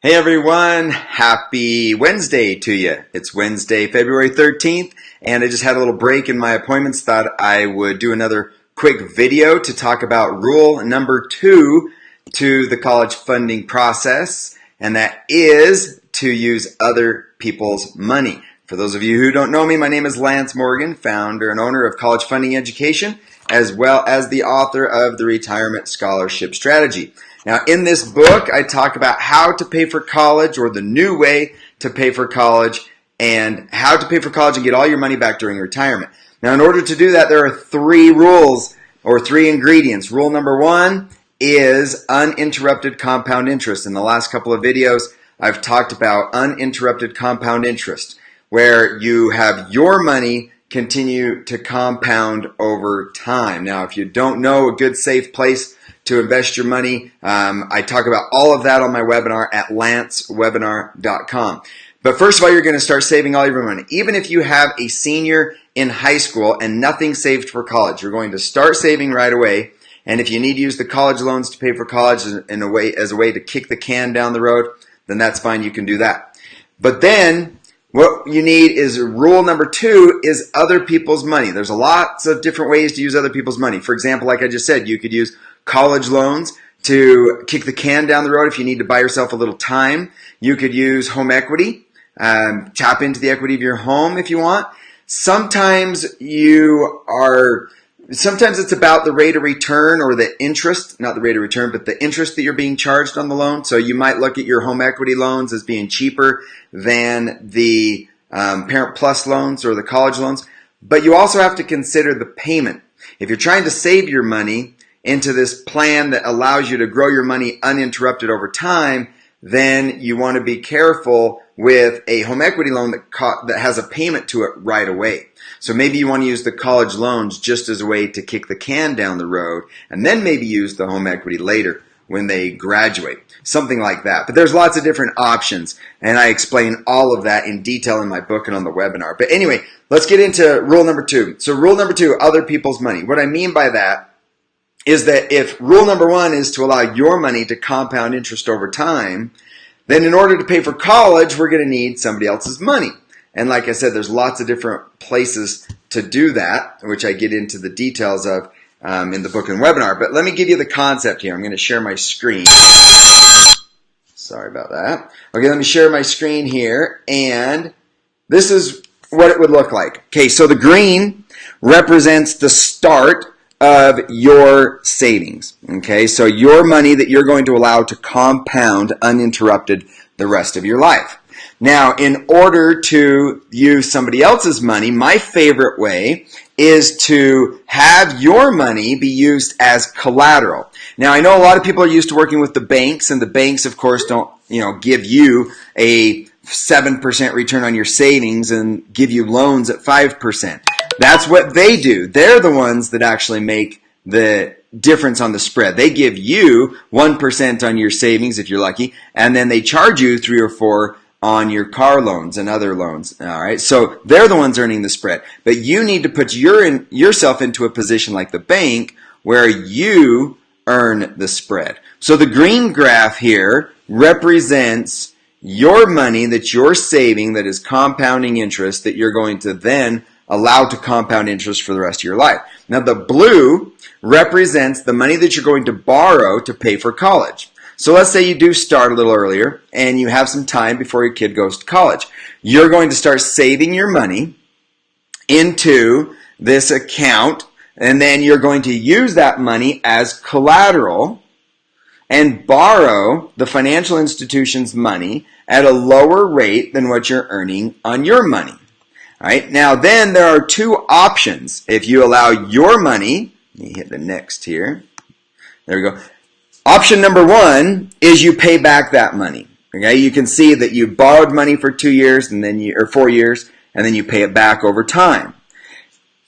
Hey everyone, happy Wednesday to you. It's Wednesday, February 13th, and I just had a little break in my appointments. Thought I would do another quick video to talk about rule number 2 to the college funding process, and that is to use other people's money. For those of you who don't know me, my name is Lance Morgan, founder and owner of College Funding Education, as well as the author of the Retirement Scholarship Strategy. Now, in this book, I talk about how to pay for college, or the new way to pay for college, and how to pay for college and get all your money back during retirement. Now, in order to do that, there are 3 rules or 3 ingredients. Rule number 1 is uninterrupted compound interest. In the last couple of videos, I've talked about uninterrupted compound interest, where you have your money continue to compound over time. Now, if you don't know a good, safe place to invest your money, I talk about all of that on my webinar at lancewebinar.com. But first of all, you're going to start saving all your money. Even if you have a senior in high school and nothing saved for college, you're going to start saving right away. And if you need to use the college loans to pay for college as a way to kick the can down the road, then that's fine. You can do that. But then what you need is rule number 2 is other people's money. There's lots of different ways to use other people's money. For example, like I just said, you could use college loans to kick the can down the road if you need to buy yourself a little time. You could use home equity, tap into the equity of your home if you want. Sometimes it's about the rate of return, or the interest, not the rate of return, but the interest that you're being charged on the loan. So you might look at your home equity loans as being cheaper than the Parent Plus loans or the college loans. But you also have to consider the payment. If you're trying to save your money into this plan that allows you to grow your money uninterrupted over time, then you want to be careful with a home equity loan that has a payment to it right away. So maybe you want to use the college loans just as a way to kick the can down the road, and then maybe use the home equity later when they graduate. Something like that. But there's lots of different options, and I explain all of that in detail in my book and on the webinar. But anyway, let's get into rule number 2. So rule number 2, other people's money. What I mean by that is that if rule number 1 is to allow your money to compound interest over time, then in order to pay for college, we're going to need somebody else's money. And like I said, there's lots of different places to do that, which I get into the details of in the book and webinar. But let me give you the concept here. I'm going to share my screen. Sorry about that. Okay, let me share my screen here. And this is what it would look like. Okay, so the green represents the start of your savings. Okay, so your money that you're going to allow to compound uninterrupted the rest of your life. Now, in order to use somebody else's money, my favorite way is to have your money be used as collateral. Now, I know a lot of people are used to working with the banks, and the banks, of course, don't, give you a 7% return on your savings and give you loans at 5%. That's what they do. They're the ones that actually make the difference on the spread. They give you 1% on your savings if you're lucky, and then they charge you 3 or 4 on your car loans and other loans. All right, so they're the ones earning the spread. But you need to put yourself into a position like the bank where you earn the spread. So the green graph here represents your money that you're saving that is compounding interest that you're going to then allow to compound interest for the rest of your life. Now the blue represents the money that you're going to borrow to pay for college. So let's say you do start a little earlier and you have some time before your kid goes to college. You're going to start saving your money into this account, and then you're going to use that money as collateral and borrow the financial institution's money at a lower rate than what you're earning on your money. All right. Now then there are 2 options. If you allow your money, let me hit the next here. There we go. Option number 1 is you pay back that money. Okay, you can see that you borrowed money for 2 years and then or 4 years, and then you pay it back over time.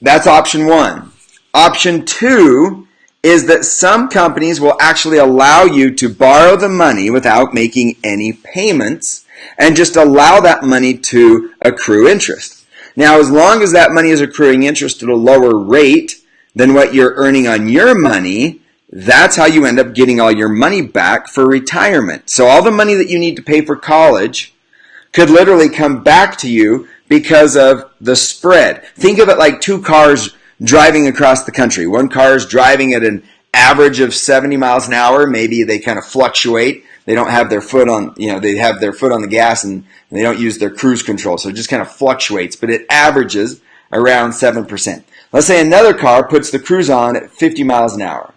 That's option 1. Option 2 is that some companies will actually allow you to borrow the money without making any payments and just allow that money to accrue interest. Now, as long as that money is accruing interest at a lower rate than what you're earning on your money, that's how you end up getting all your money back for retirement. So all the money that you need to pay for college could literally come back to you because of the spread. Think of it like two cars driving across the country. One car is driving at an average of 70 miles an hour. Maybe they kind of fluctuate. They don't have their foot on, they have their foot on the gas and they don't use their cruise control. So it just kind of fluctuates, but it averages around 7%. Let's say another car puts the cruise on at 50 miles an hour.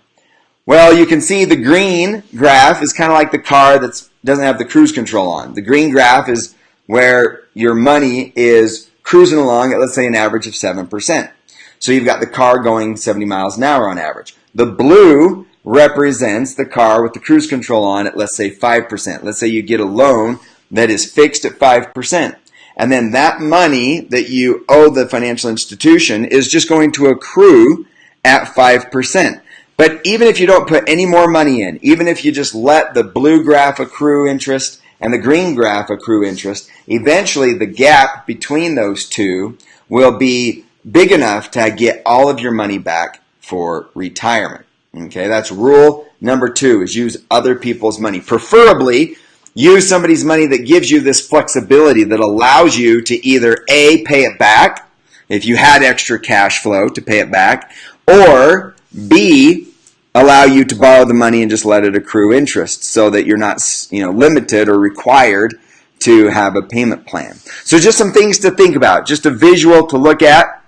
Well, you can see the green graph is kind of like the car that doesn't have the cruise control on. The green graph is where your money is cruising along at, let's say, an average of 7%. So you've got the car going 70 miles an hour on average. The blue represents the car with the cruise control on at, let's say, 5%. Let's say you get a loan that is fixed at 5%. And then that money that you owe the financial institution is just going to accrue at 5%. But even if you don't put any more money in, even if you just let the blue graph accrue interest and the green graph accrue interest, eventually the gap between those two will be big enough to get all of your money back for retirement. Okay, that's rule number 2, is use other people's money. Preferably, use somebody's money that gives you this flexibility that allows you to either A, pay it back, if you had extra cash flow to pay it back, or B, allow you to borrow the money and just let it accrue interest so that you're not, limited or required to have a payment plan. So just some things to think about, just a visual to look at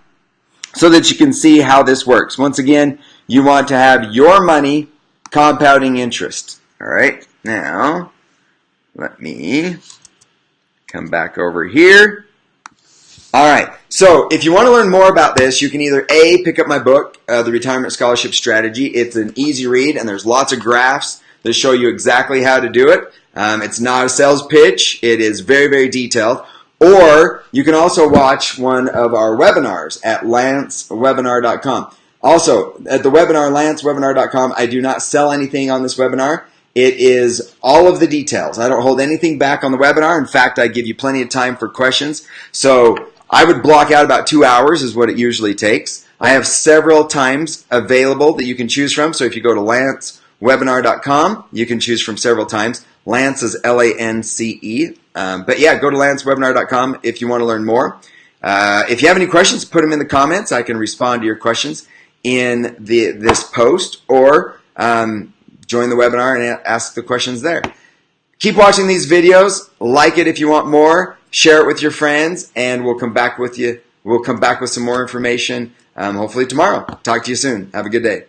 so that you can see how this works. Once again, you want to have your money compounding interest. All right, now let me come back over here. All right, so if you want to learn more about this, you can either A, pick up my book, The Retirement Scholarship Strategy. It's an easy read, and there's lots of graphs that show you exactly how to do it. It's not a sales pitch. It is very, very detailed. Or you can also watch one of our webinars at lancewebinar.com. Also, at the webinar, lancewebinar.com, I do not sell anything on this webinar. It is all of the details. I don't hold anything back on the webinar. In fact, I give you plenty of time for questions. So I would block out about 2 hours is what it usually takes. I have several times available that you can choose from. So if you go to lancewebinar.com, you can choose from several times. Lance is Lance. But yeah, go to lancewebinar.com if you want to learn more. If you have any questions, put them in the comments. I can respond to your questions in this post, or join the webinar and ask the questions there. Keep watching these videos. Like it if you want more. Share it with your friends, and we'll come back with you. We'll come back with some more information, hopefully tomorrow. Talk to you soon. Have a good day.